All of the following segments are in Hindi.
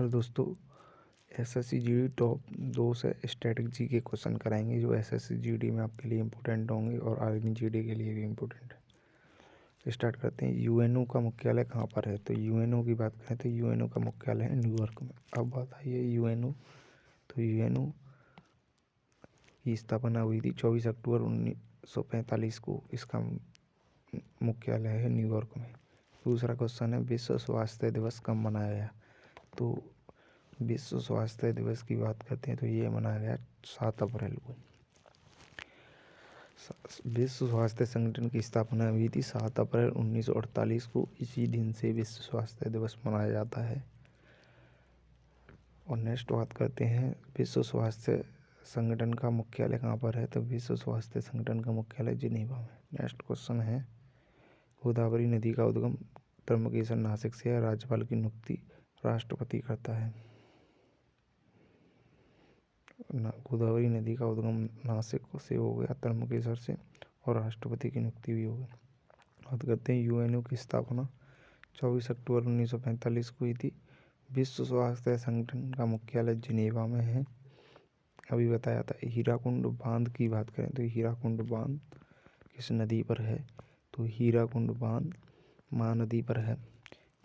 और दोस्तों एसएससी जीडी टॉप 2 से स्टैटिक जी के क्वेश्चन कराएंगे जो एसएससी जीडी में आपके लिए इम्पोर्टेंट होंगे और आर्मी जीडी के लिए भी इम्पोर्टेंट है। स्टार्ट करते हैं। यूएनओ का मुख्यालय कहाँ पर है? तो यूएनओ की बात करें तो यूएनओ का मुख्यालय है न्यूयॉर्क में। अब बात आई है यूएनओ, तो यूएनओ की स्थापना हुई थी 24 अक्टूबर 1945 को। इसका मुख्यालय है न्यूयॉर्क में। दूसरा क्वेश्चन है विश्व स्वास्थ्य दिवस कब मनाया गया? तो विश्व स्वास्थ्य दिवस की बात करते हैं तो ये मनाया गया 7 अप्रैल को। विश्व स्वास्थ्य संगठन की स्थापना हुई थी 7 अप्रैल 1948 को। इसी दिन से विश्व स्वास्थ्य दिवस मनाया जाता है। और नेक्स्ट बात करते हैं विश्व स्वास्थ्य संगठन का मुख्यालय कहाँ पर है? तो विश्व स्वास्थ्य संगठन का मुख्यालय जिनेवा में। नेक्स्ट क्वेश्चन है गोदावरी नदी का उद्गम त्र्यंबकेश्वर नासिक से है। राज्यपाल की नियुक्ति राष्ट्रपति करता है। गोदावरी नदी का उद्गम नासिक से हो गया, त्र्यंबकेश्वर से, और राष्ट्रपति की नियुक्ति भी हो गई। बात करते हैं यूएनओ की स्थापना 24 अक्टूबर 1945 को हुई थी। विश्व स्वास्थ्य संगठन का मुख्यालय जिनेवा में है। अभी बताया था। हीराकुंड बांध की बात करें तो हीराकुंड बांध किस नदी पर है? तो हीराकुंड बांध महानदी पर है।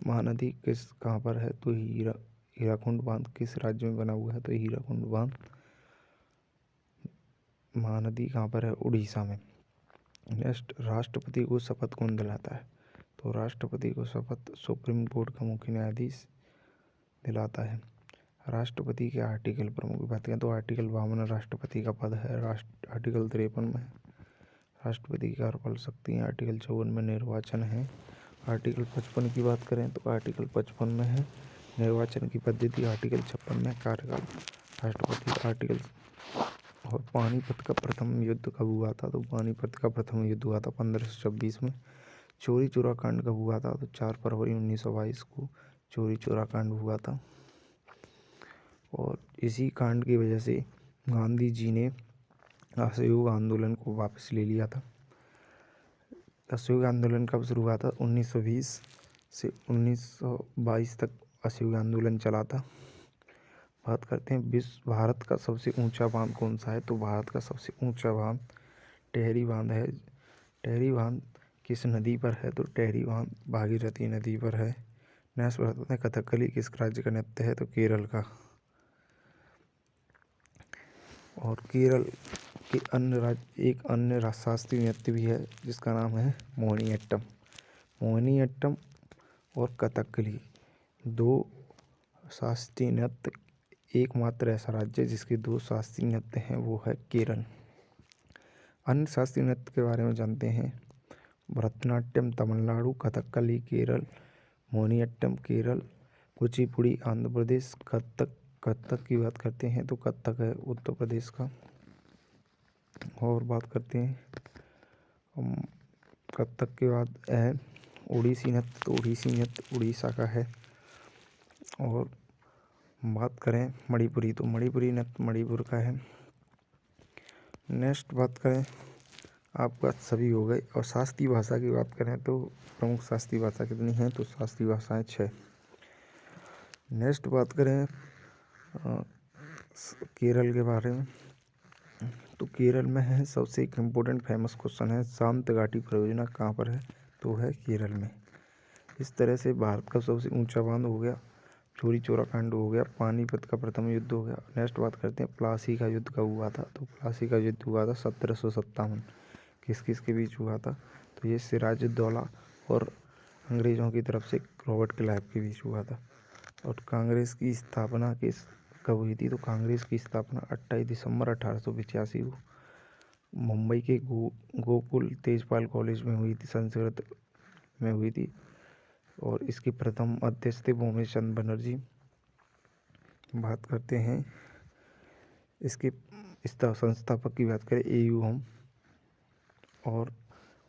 महानदी कहाँ पर है? तो हीराकुंड बांध किस राज्य में बना हुआ है? तो हीराकुंड बांध महानदी कहाँ पर है? उड़ीसा में। नेक्स्ट, राष्ट्रपति को शपथ कौन दिलाता है? तो राष्ट्रपति को शपथ सुप्रीम कोर्ट का मुख्य न्यायाधीश दिलाता है। राष्ट्रपति के आर्टिकल प्रमुख बात करें तो आर्टिकल 52 राष्ट्रपति का पद है। आर्टिकल 53 में राष्ट्रपति की कार्यपालक शक्ति है। आर्टिकल 54 में निर्वाचन है। आर्टिकल 55 की बात करें तो आर्टिकल 55 में है निर्वाचन की पद्धति। आर्टिकल 56 में कार्यकाल राष्ट्रपति। आर्टिकल और पानीपत का प्रथम युद्ध कब हुआ था? तो पानीपत का प्रथम युद्ध हुआ था 1526 में। चौरी चौरा कांड कब हुआ था? तो 4 फरवरी 1922 को चौरी चौरा कांड हुआ था। और इसी कांड की वजह से गांधी जी ने असहयोग आंदोलन को वापस ले लिया था। असहयोग आंदोलन कब शुरू हुआ था? 1920 से 1922 तक असहयोग आंदोलन चला था। बात करते हैं भारत का सबसे ऊंचा बांध कौन सा है? तो भारत का सबसे ऊंचा बांध टेहरी बांध है। टेहरी बांध किस नदी पर है? तो टेहरी बांध भागीरथी नदी पर है। नेक्स्ट बताते हैं कथकली किस राज्य का नृत्य है? तो केरल का। और केरल के एक अन्य शास्त्रीय नृत्य भी है जिसका नाम है मोहिनीअट्टम। मोहिनीअट्टम और कथकली दो शास्त्रीय नृत्य। एकमात्र ऐसा राज्य जिसके 2 शास्त्रीय नृत्य हैं वो है केरल। अन्य शास्त्रीय नृत्य के बारे में जानते हैं। भरतनाट्यम तमिलनाडु, कथकली केरल, मोहिनीअट्टम केरल, कुचिपुड़ी आंध्र प्रदेश। कथक की बात करते हैं तो कथक है उत्तर प्रदेश का। और बात करते हैं कथक के बाद है ओडिसी नृत्य। तो ओडिसी नृत्य उड़ीसा का है। और बात करें मणिपुरी, तो मणिपुरी नृत्य मणिपुर का है। नेक्स्ट बात करें, आपका सभी हो गए। और शास्त्रीय भाषा की बात करें तो प्रमुख शास्त्रीय भाषा कितनी हैं? तो शास्त्रीय भाषाएं 6। नेक्स्ट बात करें केरल के बारे में, तो केरल में है सबसे एक इम्पोर्टेंट फेमस क्वेश्चन है शांत घाटी परियोजना कहाँ पर है? तो है केरल में। इस तरह से भारत का सबसे ऊंचा बांध हो गया, चौरी चौरा कांड हो गया, पानीपत का प्रथम युद्ध हो गया। नेक्स्ट बात करते हैं प्लासी का युद्ध कब हुआ था? तो प्लासी का युद्ध हुआ था 1757। किस किस के बीच हुआ था? तो ये सिराजुद्दौला और अंग्रेज़ों की तरफ से रॉबर्ट क्लाइव के बीच हुआ था। और कांग्रेस की स्थापना कब हुई थी? तो कांग्रेस की स्थापना 28 दिसंबर 1885 को मुंबई के गोकुल तेजपाल कॉलेज में हुई थी, संस्कृत में हुई थी। और इसके प्रथम अध्यक्ष थे भूमेश चंद्र बनर्जी। बात करते हैं इसके संस्थापक की बात करें एयू हम। और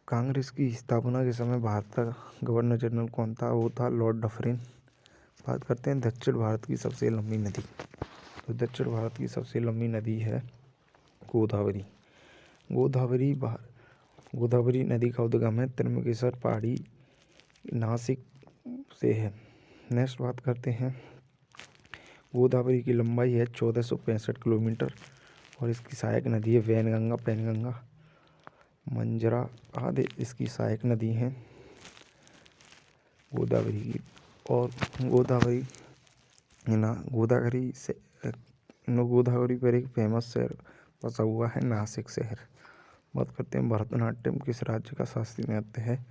कांग्रेस की स्थापना के समय भारत का गवर्नर जनरल कौन था? वो था लॉर्ड डफरिन। बात करते हैं दक्षिण भारत की सबसे लंबी नदी। तो दक्षिण भारत की सबसे लंबी नदी है गोदावरी। गोदावरी नदी का उद्गम है त्र्यंबकेश्वर पहाड़ी नासिक से है। नेक्स्ट बात करते हैं गोदावरी की लंबाई है 1465 किलोमीटर और इसकी सहायक नदी है वैनगंगा, पैनगंगा, मंजरा आदि इसकी सहायक नदी हैं गोदावरी की। और गोदावरी गोदावरी पर एक फेमस शहर बसा हुआ है, नासिक शहर। बात करते हैं भरतनाट्यम किस राज्य का शास्त्रीय नृत्य है,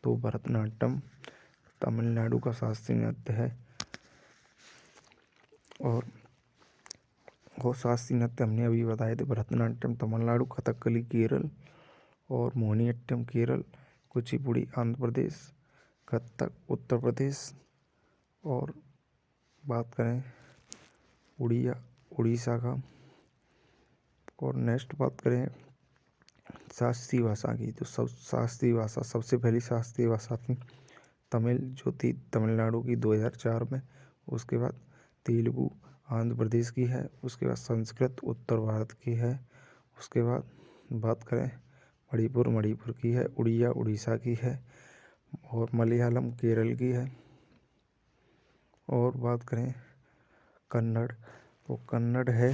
तो भरतनाट्यम तमिलनाडु का शास्त्रीय नृत्य है। और वो शास्त्रीय नृत्य हमने अभी बताए थे, भरतनाट्यम तमिलनाडु, कथकली केरल और मोहिनीअट्टम केरल, कुचिपुड़ी आंध्र प्रदेश, कथक उत्तर प्रदेश। और बात करें उड़ीसा का। और नेक्स्ट बात करें शास्त्रीय भाषा की, तो शास्त्रीय भाषा सबसे पहली शास्त्रीय भाषा थी तमिल, जो थी तमिलनाडु की 2004 में। उसके बाद तेलुगु आंध्र प्रदेश की है। उसके बाद संस्कृत उत्तर भारत की है। उसके बाद बात करें मणिपुर की है। उड़िया उड़ीसा की है। और मलयालम केरल की है। और बात करें कन्नड़, तो कन्नड़ है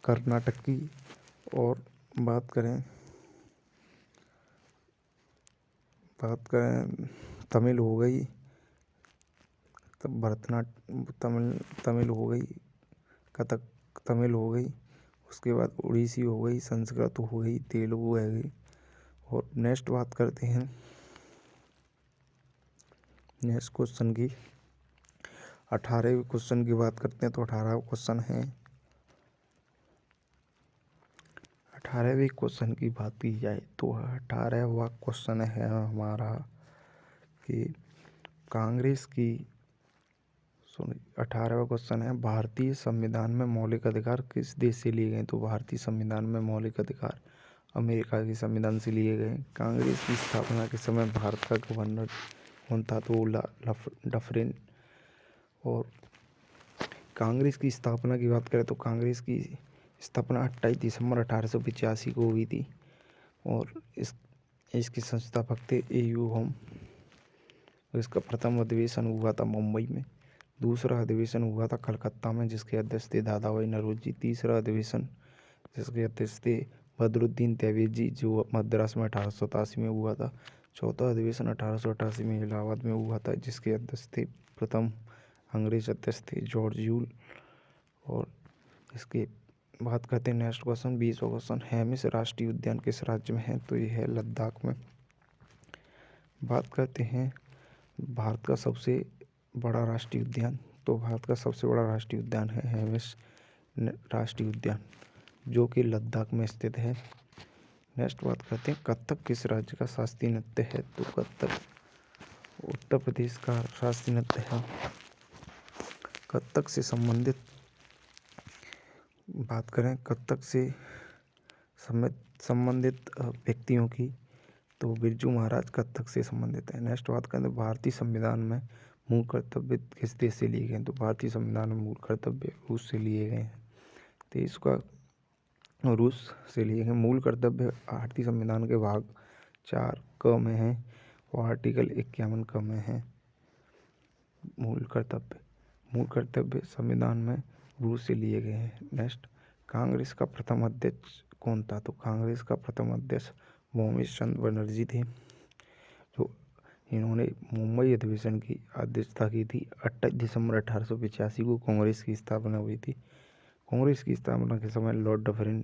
कर्नाटक की। और बात करें तमिल हो गई, तब तमिल हो गई, कथक तमिल हो गई। उसके बाद उड़ीसी हो गई, संस्कृत हो गई, तेलुगु है गई। और नेक्स्ट बात करते हैं नेक्स्ट क्वेश्चन की। 18वें क्वेश्चन की बात करते हैं, तो 18वां क्वेश्चन है 18वें क्वेश्चन की बात की जाए तो 18वां क्वेश्चन है हमारा कि कांग्रेस की 18वां क्वेश्चन है भारतीय संविधान में मौलिक अधिकार किस देश से लिए गए, तो भारतीय संविधान में मौलिक अधिकार अमेरिका के संविधान से लिए गए। कांग्रेस की स्थापना के समय भारत का गवर्नर कौन था, तो डफरिन। और कांग्रेस की स्थापना की बात करें तो कांग्रेस की स्थापना 28 दिसंबर 1885 को हुई थी। और इसके संस्थापक थे A.U. होम। इसका प्रथम अधिवेशन हुआ था मुंबई में। दूसरा अधिवेशन हुआ था कलकत्ता में, जिसके अध्यक्ष थे दादा भाई नौरोजी। तीसरा अधिवेशन जिसके अध्यक्ष थे बदरुद्दीन तैयबजी, जो मद्रास में 1887 में हुआ था। चौथा अधिवेशन 1888 में इलाहाबाद में हुआ था, जिसके अध्यक्ष थे प्रथम अंग्रेज अध्यक्ष थे जॉर्ज यूल। और इसके बात करते हैं नेक्स्ट क्वेश्चन 20वां क्वेश्चन, हेमिस राष्ट्रीय उद्यान किस राज्य में है, तो यह है लद्दाख में। बात करते हैं भारत का सबसे बड़ा राष्ट्रीय उद्यान, तो भारत का सबसे बड़ा राष्ट्रीय उद्यान है हेमिस राष्ट्रीय उद्यान, जो कि लद्दाख में स्थित है। नेक्स्ट बात करते हैं कथक किस राज्य का शास्त्रीय नृत्य है, तो कथक उत्तर प्रदेश का शास्त्रीय नृत्य है। कथक से संबंधित बात करें कथक से संबंधित व्यक्तियों की, तो बिरजू महाराज कथक से संबंधित है। नेक्स्ट बात करें तो भारतीय संविधान में मूल कर्तव्य किस देश से लिए गए, तो भारतीय संविधान में मूल कर्तव्य रूस से लिए गए हैं। तो इसका रूस से लिए गए मूल कर्तव्य भारतीय संविधान के भाग 4 क में है और आर्टिकल 51 क में है। मूल कर्तव्य संविधान में रूस से लिए गए हैं। नेक्स्ट कांग्रेस का प्रथम अध्यक्ष कौन था, तो कांग्रेस का प्रथम अध्यक्ष मोहम्मद चंद्र बनर्जी थे, जो इन्होंने मुंबई अधिवेशन की अध्यक्षता की थी। 28 दिसंबर 1885 को कांग्रेस की स्थापना हुई थी। कांग्रेस की स्थापना के समय लॉर्ड डफरिन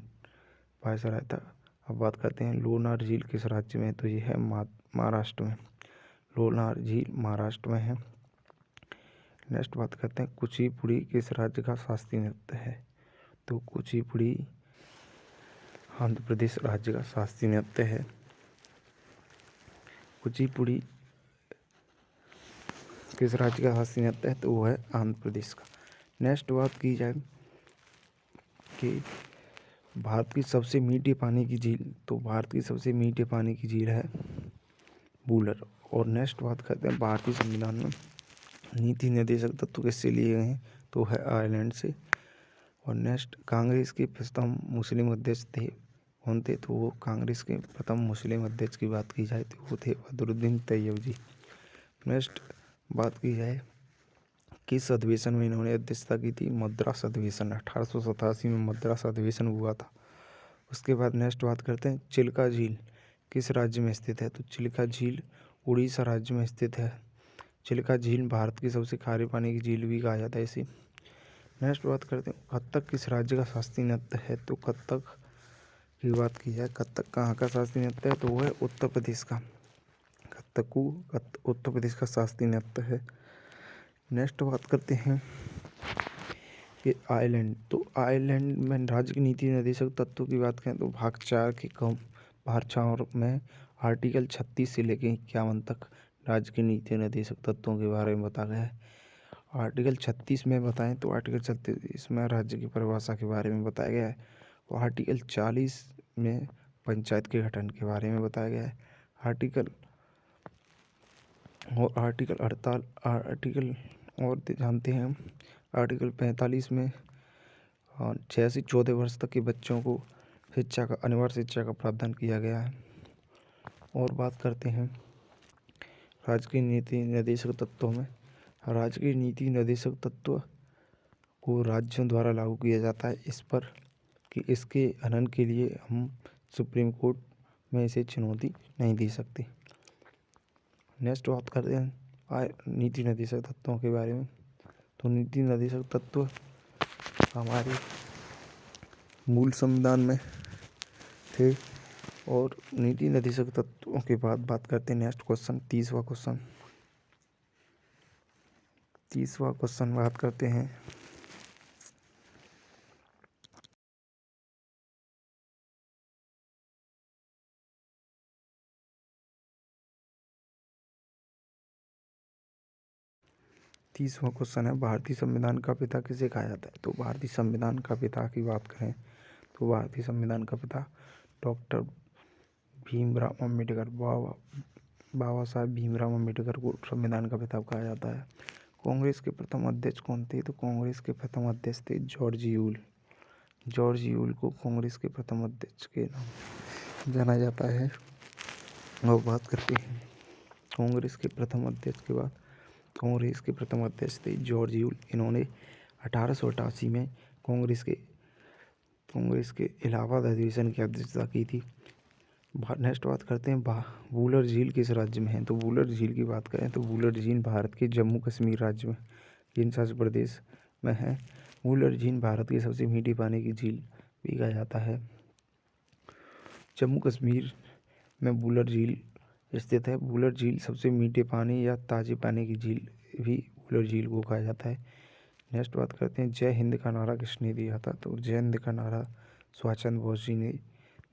वायसराय था। अब बात करते हैं लोनार झील किस राज्य में, तो यह है महाराष्ट्र में। लोनार झील महाराष्ट्र में है। नेक्स्ट बात करते हैं कुचिपुड़ी किस राज्य का शास्त्रीय नृत्य है, तो कुचिपुड़ी आंध्र प्रदेश राज्य का शास्त्रीय नृत्य है। कुचिपुड़ी किस राज्य का शास्त्रीय नृत्य है, तो वो है आंध्र प्रदेश का। नेक्स्ट बात की जाए कि भारत की सबसे मीठे पानी की झील, तो भारत की सबसे मीठे पानी की झील है वूलर। और नेक्स्ट बात करते हैं भारतीय संविधान में नीति निर्देशक तत्व किससे लिए गए हैं, तो है आयरलैंड से। और नेक्स्ट कांग्रेस के प्रथम मुस्लिम अध्यक्ष थे कौन थे, तो वो कांग्रेस के प्रथम मुस्लिम अध्यक्ष की बात की जाए तो वो थे बदरुद्दीन तैयबजी। नेक्स्ट बात की जाए किस अधिवेशन में इन्होंने अध्यक्षता की थी? मद्रास अधिवेशन, 1887 में मद्रास अधिवेशन हुआ था। उसके बाद नेक्स्ट बात करते हैं, चिल्का झील किस राज्य में स्थित है? तो चिल्का झील उड़ीसा राज्य में स्थित है। चिल्का झील भारत की सबसे खारे पानी की झील भी कहा जाता है इसे। नेक्स्ट बात करते हैं, कथक किस राज्य का शास्त्रीय नृत्य है? तो कथक की बात की जाए, कथक कहाँ का शास्त्रीय नृत्य है? तो वो है उत्तर प्रदेश का। कथक उत्तर प्रदेश का शास्त्रीय नृत्य है। नेक्स्ट बात करते हैं कि आयरलैंड, तो आयरलैंड में राज्य की नीति निर्देशक तत्वों की बात करें तो भाग 4 के भाग 4 में आर्टिकल 36 से लेकर 51 तक राज्य की नीति निर्देशक तत्वों के बारे में बताया गया है। आर्टिकल 36 में बताएं तो आर्टिकल 36 में राज्य की परिभाषा के बारे में बताया गया है और आर्टिकल 40 में पंचायत के गठन के बारे में बताया गया है। आर्टिकल 48 और जानते हैं हम, आर्टिकल 45 में 6 से 14 वर्ष तक के बच्चों को शिक्षा का अनिवार्य शिक्षा का प्रावधान किया गया है। और बात करते हैं राज्य की नीति निर्देशक तत्वों में, राज्य की नीति निर्देशक तत्व को राज्यों द्वारा लागू किया जाता है इस पर कि इसके हनन के लिए हम सुप्रीम कोर्ट में इसे चुनौती नहीं दे सकते। नेक्स्ट बात करते हैं नीति निर्देशक तत्वों के बारे में। तो नीति निर्देशक तत्व हमारे मूल संविधान में थे और नीति निर्देशक तत्वों के बाद बात करते हैं नेक्स्ट क्वेश्चन, 30वां क्वेश्चन बात करते हैं तीसवां क्वेश्चन है, भारतीय संविधान का पिता किसे कहा जाता है? तो भारतीय संविधान का पिता की बात करें तो भारतीय संविधान का पिता डॉक्टर भीमराव अम्बेडकर, बाबा साहब भीमराव अम्बेडकर को संविधान का पिता कहा जाता है। कांग्रेस के प्रथम अध्यक्ष कौन थे? तो कांग्रेस के प्रथम अध्यक्ष थे जॉर्ज यूल। जॉर्ज यूल को कांग्रेस के प्रथम अध्यक्ष के नाम जाना जाता है। और बात करते हैं कांग्रेस के प्रथम अध्यक्ष के बाद, कांग्रेस के प्रथम अध्यक्ष थे जॉर्ज यूल। इन्होंने 1888 में कांग्रेस के इलाहाबाद अधिवेशन की अध्यक्षता की थी। नेक्स्ट बात करते हैं वूलर झील किस राज्य में है? तो वूलर झील की बात करें तो वूलर झील भारत के जम्मू कश्मीर राज्य में केंद्र शासित प्रदेश में है। वूलर झील भारत की सबसे मीठी पानी की झील भी कहा जाता है। जम्मू कश्मीर में वूलर झील स्थित है। वूलर झील सबसे मीठे पानी या ताजे पानी की झील भी वूलर झील को कहा जाता है। नेक्स्ट बात करते हैं जय हिंद का नारा किसने दिया था? तो जय हिंद का नारा सुभाष चंद्र बोस जी ने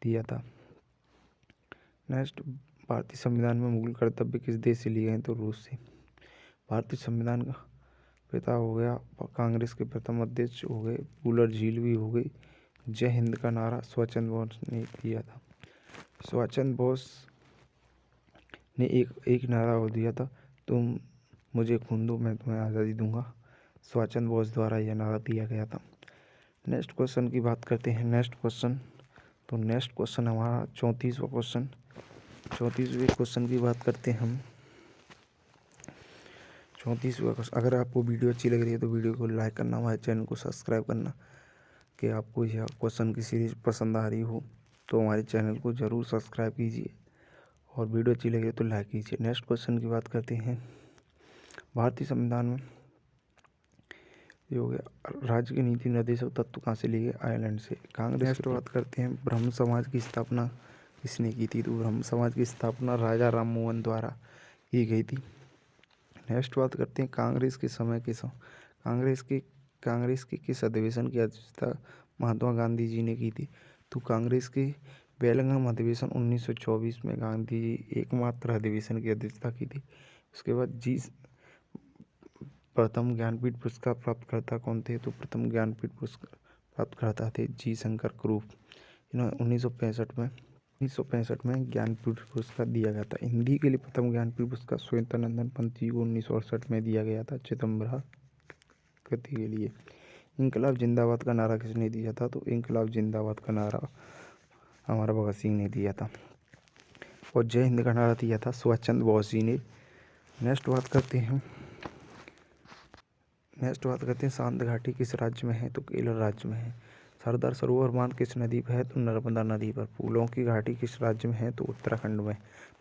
दिया था। नेक्स्ट, भारतीय संविधान में मूल कर्तव्य किस देश से लिए गए? तो रूस से। भारतीय संविधान का पिता हो गया, कांग्रेस के प्रथम अध्यक्ष हो गए, वूलर झील भी हो गई, जय हिंद का नारा सुभाष चंद्र बोस ने दिया था। सुभाष चंद्र बोस ने एक नारा और दिया था, तुम मुझे खून दो मैं तुम्हें आज़ादी दूंगा। सुभाष चंद्र बोस द्वारा यह नारा दिया गया था। नेक्स्ट क्वेश्चन की बात करते हैं। नेक्स्ट क्वेश्चन हमारा 34वां क्वेश्चन। 34वें क्वेश्चन की बात करते हैं हम। 34वां क्वेश्चन, अगर आपको वीडियो अच्छी लग रही है तो वीडियो को लाइक करना, हमारे चैनल को सब्सक्राइब करना। कि आपको यह क्वेश्चन की सीरीज पसंद आ रही हो तो हमारे चैनल को ज़रूर सब्सक्राइब कीजिए और वीडियो अच्छी लगे तो लाइक कीजिए। नेक्स्ट क्वेश्चन की बात करते हैं। भारतीय संविधान में ये हो गया, राज्य की नीति निर्देशक तत्व कहाँ से लिए गए? आयरलैंड से। कांग्रेस की बात करते हैं, ब्रह्म समाज की स्थापना किसने की थी? तो ब्रह्म समाज की स्थापना राजा राम मोहन द्वारा की गई थी। नेक्स्ट बात करते हैं कांग्रेस के समय के कांग्रेस के किस अधिवेशन की अध्यक्षता महात्मा गांधी जी ने की थी? तो कांग्रेस के बेलगाम अधिवेशन 1924 में गांधी जी एकमात्र अधिवेशन की अध्यक्षता की थी। उसके बाद प्रथम ज्ञानपीठ पुरस्कार प्राप्तकर्ता कौन थे? तो प्रथम ज्ञानपीठ पुरस्कार प्राप्तकर्ता थे जी शंकर कुरूप। इन्होंने 1965 में ज्ञानपीठ पुरस्कार दिया गया था। हिंदी के लिए प्रथम ज्ञानपीठ पुरस्कार श्वेतानंदन पंत जी को 1968 में दिया गया था चिदम्बरा कृति के लिए। इंकलाब जिंदाबाद का नारा किसने दिया था? तो इंकलाब जिंदाबाद का नारा हमारा भगत सिंह ने दिया था। और जय हिंद का नारा दिया था सुभाष चंद्र बोस जी ने। नेक्स्ट बात करते हैं नेक्स्ट बात करते हैं शांत घाटी किस राज्य में है, तो केरल राज्य में है। सरदार सरोवर बांध किस नदी पर है, तो नर्मदा नदी पर। फूलों की घाटी किस राज्य में है, तो उत्तराखंड में।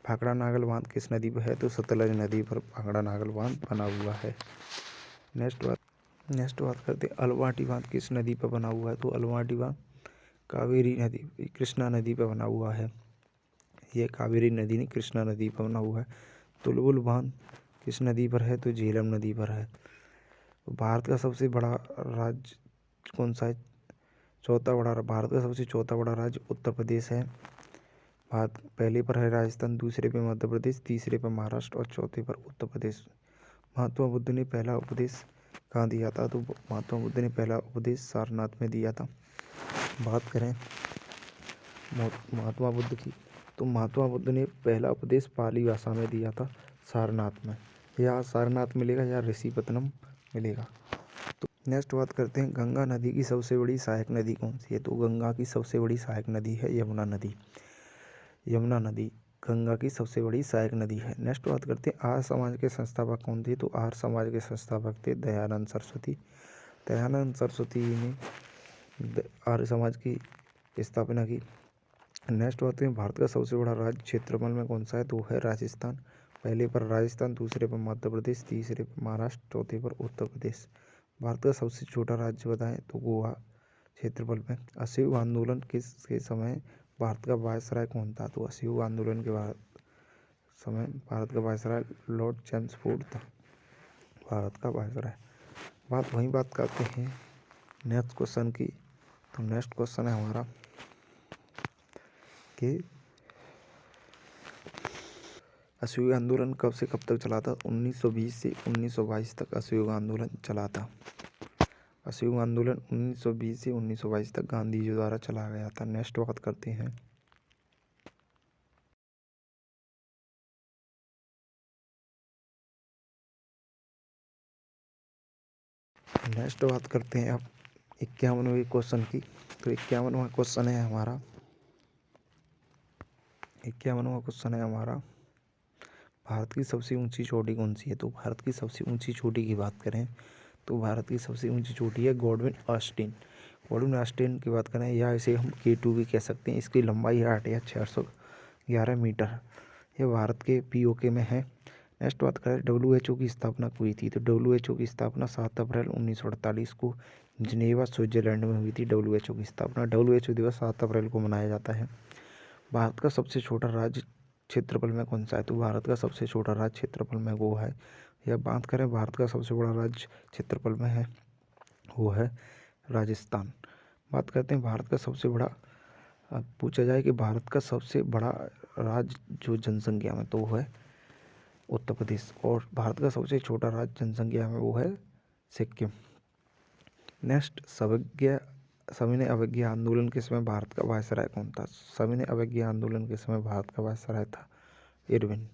भाखड़ा नागल बांध किस नदी पर है, तो सतलज नदी पर भाखड़ा नागल बांध बना हुआ है। नेक्स्ट बात करते हैं अलवाटी बांध किस नदी पर बना हुआ है, तो अलवाटी बांध कावेरी नदी कृष्णा नदी पर बना हुआ है। यह कावेरी नदी नहीं, कृष्णा नदी पर बना हुआ है। तुलबुल बांध किस नदी पर है, तो झेलम नदी पर है। भारत का सबसे बड़ा राज्य कौन सा है, भारत का सबसे चौथा बड़ा राज्य उत्तर प्रदेश है। भारत पहले पर है राजस्थान, दूसरे पे मध्य प्रदेश, तीसरे पर महाराष्ट्र और चौथे पर उत्तर प्रदेश। महात्मा बुद्ध ने पहला उपदेश कहाँ दिया था, तो महात्मा बुद्ध ने पहला उपदेश सारनाथ में दिया था। बात करें महात्मा बुद्ध की, तो महात्मा बुद्ध ने पहला उपदेश पाली भाषा में दिया था सारनाथ में। या सारनाथ मिलेगा या ऋषिपत्तनम मिलेगा। तो नेक्स्ट बात करते हैं गंगा नदी की सबसे बड़ी सहायक नदी कौन सी है, तो गंगा की सबसे बड़ी सहायक नदी है यमुना नदी। यमुना नदी गंगा की सबसे बड़ी सहायक नदी है। नेक्स्ट बात करते हैं आर्य समाज के संस्थापक कौन थे, तो आर्य समाज के संस्थापक थे दयानंद सरस्वती। दयानंद सरस्वती ने आर्य समाज की स्थापना की। नेक्स्ट बात है भारत का सबसे बड़ा राज्य क्षेत्रफल में कौन सा है, तो वो है राजस्थान। पहले पर राजस्थान, दूसरे पर मध्य प्रदेश, तीसरे पर महाराष्ट्र, चौथे पर उत्तर प्रदेश। भारत का सबसे छोटा राज्य बताएं, तो गोवा क्षेत्रफल में। असहयोग आंदोलन के समय भारत का वायसराय कौन था, तो असहयोग आंदोलन के समय भारत का वायसराय लॉर्ड चैम्सफोर्ड था, भारत का वायसराय। बात करते हैं नेक्स्ट क्वेश्चन की। तो नेक्स्ट क्वेश्चन है हमारा कि असहयोग आंदोलन कब से कब तक चला था, 1920 से 1922 तक असहयोग आंदोलन चला था। असहयोग आंदोलन 1920 से 1922 तक गांधी जी द्वारा चला गया था। नेक्स्ट बात करते हैं अब 51वें क्वेश्चन की। तो 51वां क्वेश्चन है हमारा भारत की सबसे ऊंची चोटी कौन सी है, तो भारत की सबसे ऊंची चोटी की बात करें तो भारत की सबसे ऊंची चोटी है गॉडविन ऑस्टिन की बात करें, या इसे हम K2 भी कह सकते हैं। इसकी लंबाई है 8,611 मीटर। यह भारत के POK में है। नेक्स्ट बात करें WHO की स्थापना हुई थी, तो WHO की स्थापना 7 अप्रैल 1948 को जिनेवा स्विट्जरलैंड में हुई थी। WHO की स्थापना। WHO दिवस 7 अप्रैल को मनाया जाता है। भारत का सबसे छोटा राज्य क्षेत्रफल में कौन सा है, तो भारत का सबसे छोटा राज्य क्षेत्रफल में वो है। या बात करें भारत का सबसे बड़ा राज्य क्षेत्रफल में है, वो है राजस्थान। बात करते हैं भारत का सबसे बड़ा, पूछा जाए कि भारत का सबसे बड़ा राज्य जो जनसंख्या में, तो वो है उत्तर प्रदेश। और भारत का सबसे छोटा राज्य जनसंख्या में वो है सिक्किम। नेक्स्ट सविनय अवज्ञा आंदोलन के समय भारत का वायसराय कौन था, सविनय अवज्ञा आंदोलन के समय भारत का वायसराय था इरविन।